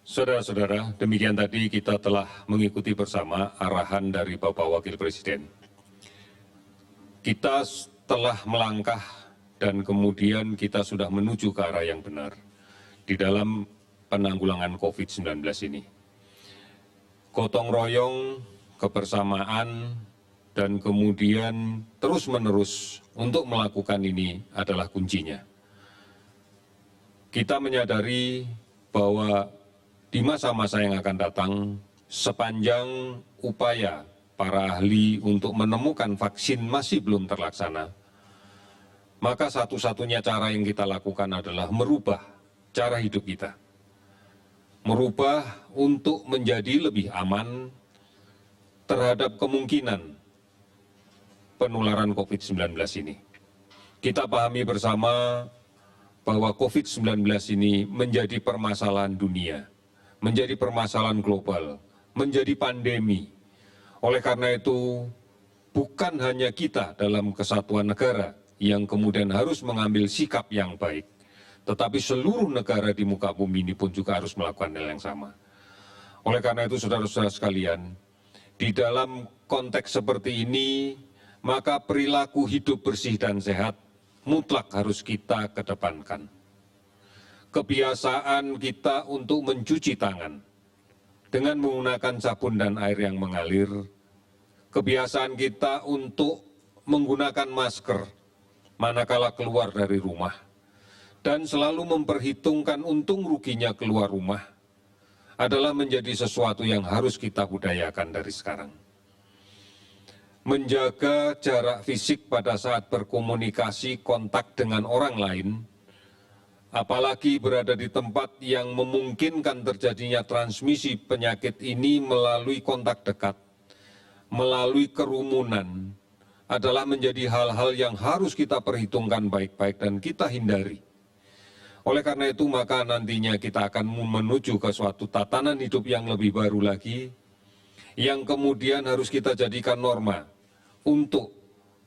Saudara-saudara, demikian tadi kita telah mengikuti bersama arahan dari Bapak Wakil Presiden. Kita telah melangkah dan kemudian kita sudah menuju ke arah yang benar di dalam penanggulangan COVID-19 ini. Gotong royong, kebersamaan, dan kemudian terus-menerus untuk melakukan ini adalah kuncinya. Kita menyadari bahwa di masa-masa yang akan datang, sepanjang upaya para ahli untuk menemukan vaksin masih belum terlaksana, maka satu-satunya cara yang kita lakukan adalah merubah cara hidup kita. Merubah untuk menjadi lebih aman terhadap kemungkinan penularan COVID-19 ini. Kita pahami bersama bahwa COVID-19 ini menjadi permasalahan dunia, menjadi permasalahan global, menjadi pandemi. Oleh karena itu, bukan hanya kita dalam kesatuan negara yang kemudian harus mengambil sikap yang baik, tetapi seluruh negara di muka bumi ini pun juga harus melakukan hal yang sama. Oleh karena itu, saudara-saudara sekalian, di dalam konteks seperti ini, maka perilaku hidup bersih dan sehat mutlak harus kita kedepankan. Kebiasaan kita untuk mencuci tangan dengan menggunakan sabun dan air yang mengalir, kebiasaan kita untuk menggunakan masker manakala keluar dari rumah, dan selalu memperhitungkan untung ruginya keluar rumah adalah menjadi sesuatu yang harus kita budayakan dari sekarang. Menjaga jarak fisik pada saat berkomunikasi kontak dengan orang lain, apalagi berada di tempat yang memungkinkan terjadinya transmisi penyakit ini melalui kontak dekat, melalui kerumunan, adalah menjadi hal-hal yang harus kita perhitungkan baik-baik dan kita hindari. Oleh karena itu, maka nantinya kita akan menuju ke suatu tatanan hidup yang lebih baru lagi, yang kemudian harus kita jadikan norma untuk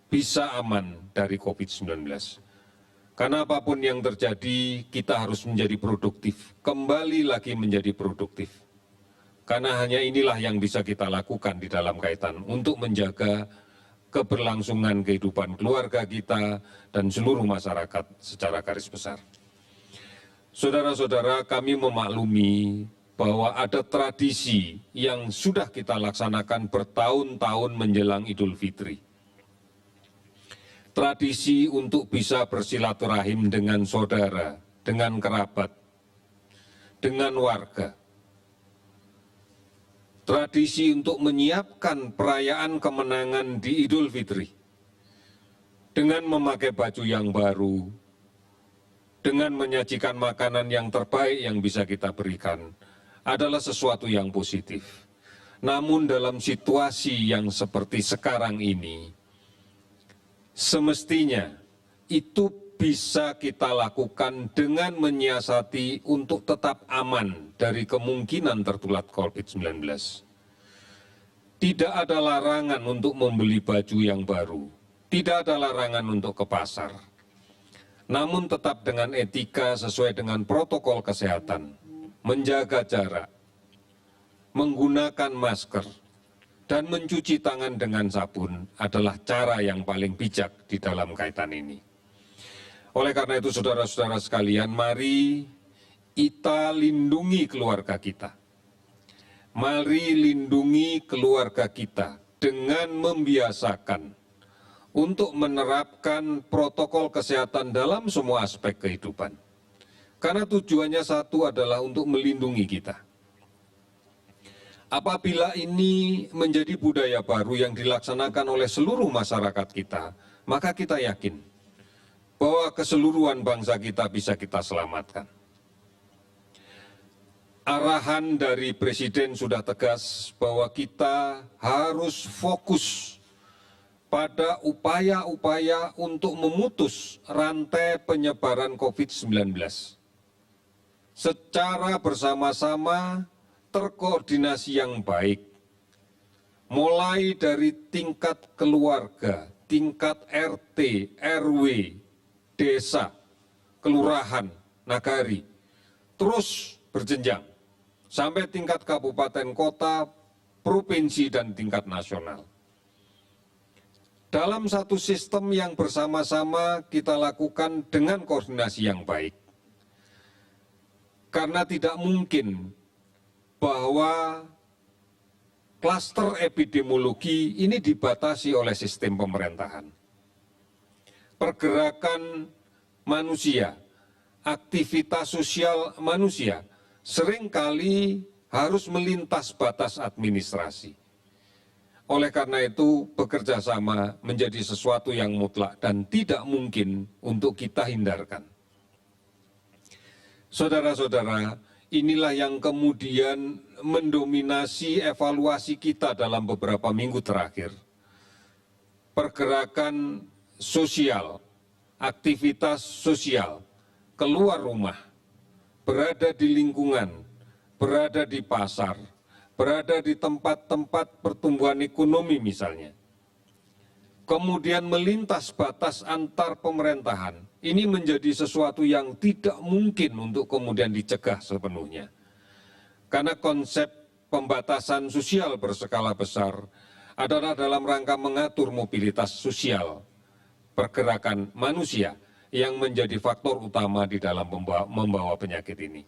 bisa aman dari COVID-19. Karena apapun yang terjadi, kita harus menjadi produktif, kembali lagi menjadi produktif. Karena hanya inilah yang bisa kita lakukan di dalam kaitan untuk menjaga keberlangsungan kehidupan keluarga kita dan seluruh masyarakat secara garis besar. Saudara-saudara, kami memaklumi bahwa ada tradisi yang sudah kita laksanakan bertahun-tahun menjelang Idul Fitri. Tradisi untuk bisa bersilaturahim dengan saudara, dengan kerabat, dengan warga. Tradisi untuk menyiapkan perayaan kemenangan di Idul Fitri dengan memakai baju yang baru, dengan menyajikan makanan yang terbaik yang bisa kita berikan, adalah sesuatu yang positif. Namun dalam situasi yang seperti sekarang ini, semestinya itu bisa kita lakukan dengan menyiasati untuk tetap aman dari kemungkinan tertular COVID-19. Tidak ada larangan untuk membeli baju yang baru, tidak ada larangan untuk ke pasar. Namun tetap dengan etika sesuai dengan protokol kesehatan, menjaga jarak, menggunakan masker, dan mencuci tangan dengan sabun adalah cara yang paling bijak di dalam kaitan ini. Oleh karena itu, saudara-saudara sekalian, mari kita lindungi keluarga kita. Mari lindungi keluarga kita dengan membiasakan untuk menerapkan protokol kesehatan dalam semua aspek kehidupan. Karena tujuannya satu adalah untuk melindungi kita. Apabila ini menjadi budaya baru yang dilaksanakan oleh seluruh masyarakat kita, maka kita yakin bahwa keseluruhan bangsa kita bisa kita selamatkan. Arahan dari Presiden sudah tegas bahwa kita harus fokus pada upaya-upaya untuk memutus rantai penyebaran COVID-19. Secara bersama-sama, terkoordinasi yang baik, mulai dari tingkat keluarga, tingkat RT, RW, desa, kelurahan, nagari, terus berjenjang sampai tingkat kabupaten kota, provinsi, dan tingkat nasional. Dalam satu sistem yang bersama-sama kita lakukan dengan koordinasi yang baik. Karena tidak mungkin bahwa klaster epidemiologi ini dibatasi oleh sistem pemerintahan. Pergerakan manusia, aktivitas sosial manusia seringkali harus melintas batas administrasi. Oleh karena itu, bekerja sama menjadi sesuatu yang mutlak dan tidak mungkin untuk kita hindarkan. Saudara-saudara, inilah yang kemudian mendominasi evaluasi kita dalam beberapa minggu terakhir. Pergerakan sosial, aktivitas sosial, keluar rumah, berada di lingkungan, berada di pasar, berada di tempat-tempat pertumbuhan ekonomi misalnya. Kemudian melintas batas antar pemerintahan, ini menjadi sesuatu yang tidak mungkin untuk kemudian dicegah sepenuhnya. Karena konsep pembatasan sosial berskala besar adalah dalam rangka mengatur mobilitas sosial, pergerakan manusia yang menjadi faktor utama di dalam membawa penyakit ini.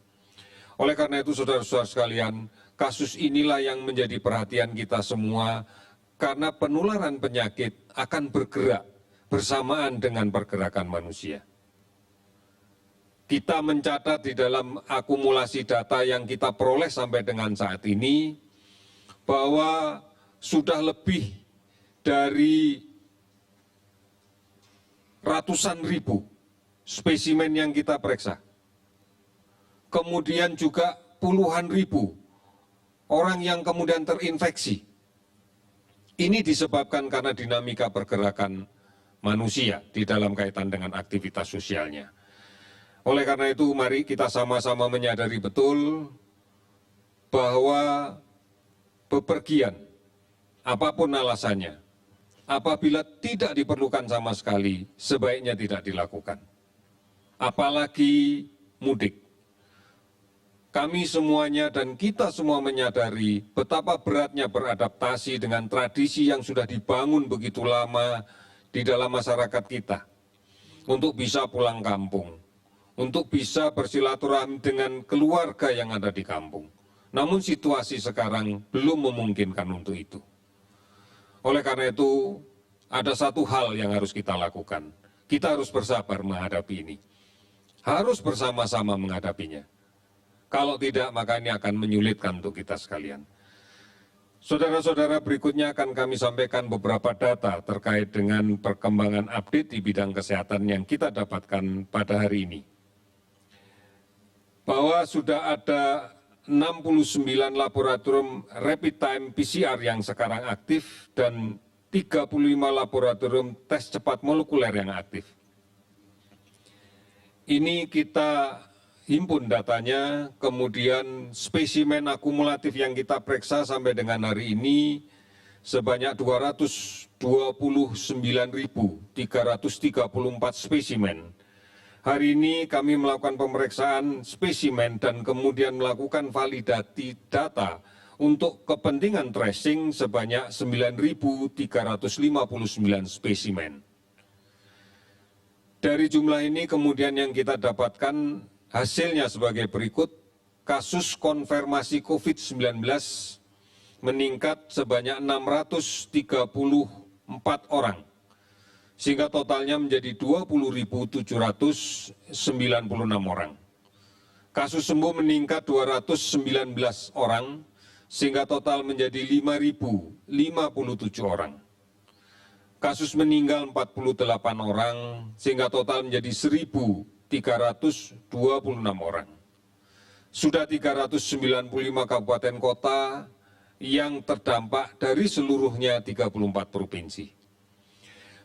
Oleh karena itu, saudara-saudara sekalian, kasus inilah yang menjadi perhatian kita semua karena penularan penyakit akan bergerak bersamaan dengan pergerakan manusia. Kita mencatat di dalam akumulasi data yang kita peroleh sampai dengan saat ini bahwa sudah lebih dari ratusan ribu spesimen yang kita periksa. Kemudian juga puluhan ribu orang yang kemudian terinfeksi. Ini disebabkan karena dinamika pergerakan manusia di dalam kaitan dengan aktivitas sosialnya. Oleh karena itu, mari kita sama-sama menyadari betul bahwa bepergian, apapun alasannya, apabila tidak diperlukan sama sekali, sebaiknya tidak dilakukan. Apalagi mudik. Kami semuanya dan kita semua menyadari betapa beratnya beradaptasi dengan tradisi yang sudah dibangun begitu lama di dalam masyarakat kita. Untuk bisa pulang kampung, untuk bisa bersilaturahmi dengan keluarga yang ada di kampung. Namun situasi sekarang belum memungkinkan untuk itu. Oleh karena itu, ada satu hal yang harus kita lakukan. Kita harus bersabar menghadapi ini. Harus bersama-sama menghadapinya. Kalau tidak, maka ini akan menyulitkan untuk kita sekalian. Saudara-saudara, berikutnya akan kami sampaikan beberapa data terkait dengan perkembangan update di bidang kesehatan yang kita dapatkan pada hari ini. Bahwa sudah ada 69 laboratorium rapid time PCR yang sekarang aktif dan 35 laboratorium tes cepat molekuler yang aktif. Ini kita himpun datanya, kemudian spesimen akumulatif yang kita periksa sampai dengan hari ini sebanyak 229.334 spesimen. Hari ini kami melakukan pemeriksaan spesimen dan kemudian melakukan validasi data untuk kepentingan tracing sebanyak 9.359 spesimen. Dari jumlah ini kemudian yang kita dapatkan hasilnya sebagai berikut. Kasus konfirmasi COVID-19 meningkat sebanyak 634 orang, sehingga totalnya menjadi 20.796 orang. Kasus sembuh meningkat 219 orang, sehingga total menjadi 5.057 orang. Kasus meninggal 48 orang, sehingga total menjadi 1.326 orang. Sudah 395 kabupaten kota yang terdampak dari seluruhnya 34 provinsi.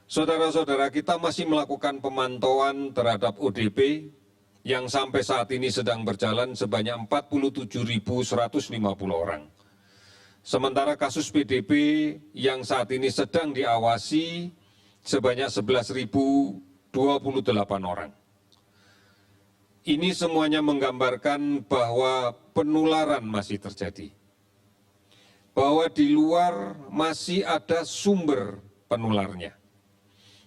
Saudara-saudara, kita masih melakukan pemantauan terhadap ODP yang sampai saat ini sedang berjalan sebanyak 47.150 orang. Sementara kasus PDP yang saat ini sedang diawasi sebanyak 11.028 orang. Ini semuanya menggambarkan bahwa penularan masih terjadi. Bahwa di luar masih ada sumber penularnya.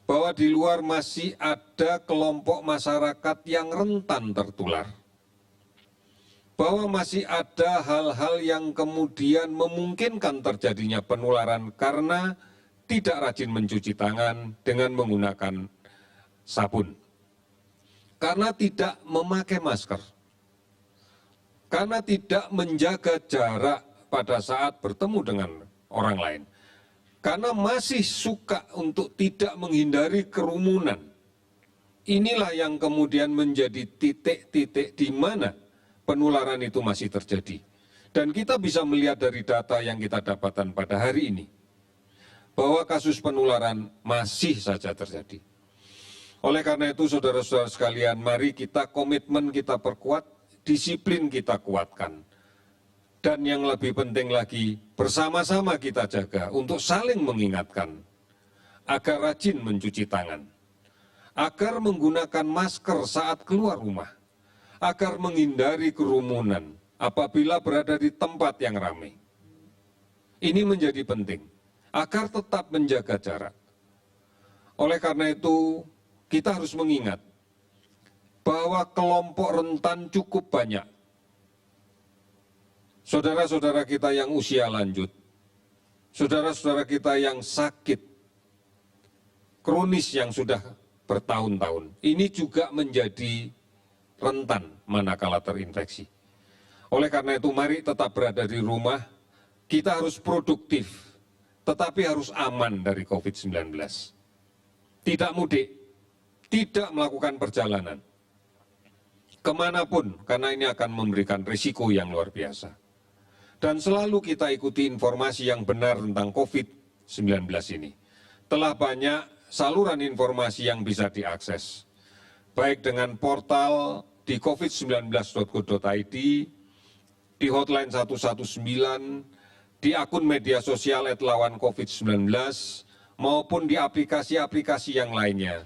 Bahwa di luar masih ada kelompok masyarakat yang rentan tertular. Bahwa masih ada hal-hal yang kemudian memungkinkan terjadinya penularan karena tidak rajin mencuci tangan dengan menggunakan sabun. Karena tidak memakai masker, karena tidak menjaga jarak pada saat bertemu dengan orang lain, karena masih suka untuk tidak menghindari kerumunan. Inilah yang kemudian menjadi titik-titik di mana penularan itu masih terjadi. Dan kita bisa melihat dari data yang kita dapatkan pada hari ini, bahwa kasus penularan masih saja terjadi. Oleh karena itu, saudara-saudara sekalian, mari kita komitmen kita perkuat, disiplin kita kuatkan. Dan yang lebih penting lagi, bersama-sama kita jaga untuk saling mengingatkan agar rajin mencuci tangan, agar menggunakan masker saat keluar rumah, agar menghindari kerumunan apabila berada di tempat yang ramai. Ini menjadi penting, agar tetap menjaga jarak. Oleh karena itu, kita harus mengingat bahwa kelompok rentan cukup banyak. Saudara-saudara kita yang usia lanjut, saudara-saudara kita yang sakit, kronis yang sudah bertahun-tahun, ini juga menjadi rentan manakala terinfeksi. Oleh karena itu, mari tetap berada di rumah, kita harus produktif, tetapi harus aman dari COVID-19. Tidak mudik, tidak melakukan perjalanan kemanapun, karena ini akan memberikan risiko yang luar biasa. Dan selalu kita ikuti informasi yang benar tentang COVID-19 ini. Telah banyak saluran informasi yang bisa diakses, baik dengan portal di covid19.go.id, di hotline 119, di akun media sosial @lawancovid19, maupun di aplikasi-aplikasi yang lainnya,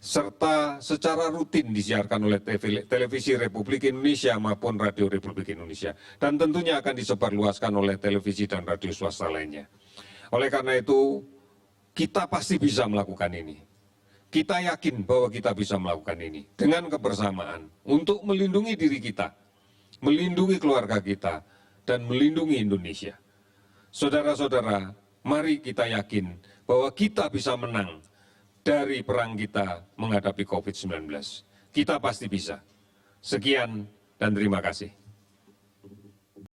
serta secara rutin disiarkan oleh Televisi Republik Indonesia maupun Radio Republik Indonesia, dan tentunya akan disebarluaskan oleh televisi dan radio swasta lainnya. Oleh karena itu, kita pasti bisa melakukan ini. Kita yakin bahwa kita bisa melakukan ini dengan kebersamaan untuk melindungi diri kita, melindungi keluarga kita, dan melindungi Indonesia. Saudara-saudara, mari kita yakin bahwa kita bisa menang dari perang kita menghadapi COVID-19. Kita pasti bisa. Sekian dan terima kasih.